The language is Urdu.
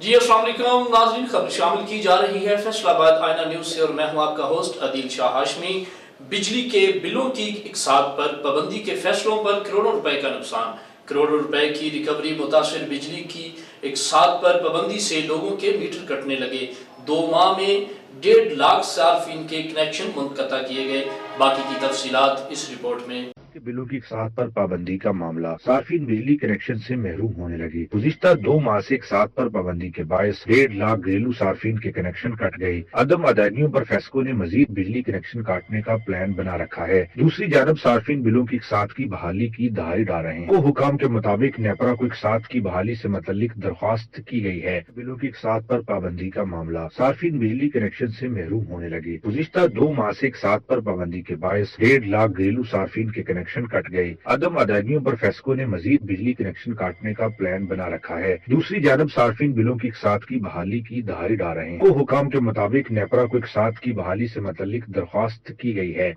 جی السلام علیکم ناظرین، خبر شامل کی جا رہی ہے فیصل آباد آئینہ نیوز سے اور میں ہوں آپ کا ہوسٹ عدیل شاہ ہاشمی۔ بجلی کے بلوں کی اقساط پر پابندی کے فیصلوں پر کروڑوں روپے کا نقصان، کروڑوں روپے کی ریکوری۔ متاثر بجلی کی اقساط پر پابندی سے لوگوں کے میٹر کٹنے لگے۔ 2 ماہ میں 1.5 لاکھ صارفین کے کنیکشن منقطع کیے گئے۔ باقی کی تفصیلات اس رپورٹ میں۔ بلوں کی اقساط پر پابندی کا معاملہ، صارفین بجلی کنیکشن سے محروم ہونے لگے۔ گزشتہ 2 ماہ سے اقساط پر پابندی کے باعث 1.5 لاکھ گھریلو صارفین کے کنیکشن کٹ گئے۔ عدم ادائیگیوں پر فیسکو نے مزید بجلی کنیکشن کاٹنے کا پلان بنا رکھا ہے۔ دوسری جانب صارفین بلوں کی اقساط کی بحالی کی دہائی ڈال رہے ہیں۔ کو حکام کے مطابق نیپرا کو اقساط کی بحالی سے متعلق درخواست کی گئی ہے۔ بلوں کی اقساط پر پابندی کا معاملہ، صارفین بجلی کنیکشن سے محروم ہونے لگے۔ گزشتہ 2 ماہ سے اقساط پر پابندی کے باعث 1.5 لاکھ گھریلو صارفین کے کنیکشن کٹ گئے۔ عدم ادائیگیوں پر فیسکو نے مزید بجلی کنیکشن کاٹنے کا پلان بنا رکھا ہے۔ دوسری جانب صارفین بلوں کی اقساط کی بحالی کی دہائی ڈال رہے ہیں۔ کو حکام کے مطابق نیپرا کو اقساط کی بحالی سے متعلق درخواست کی گئی ہے۔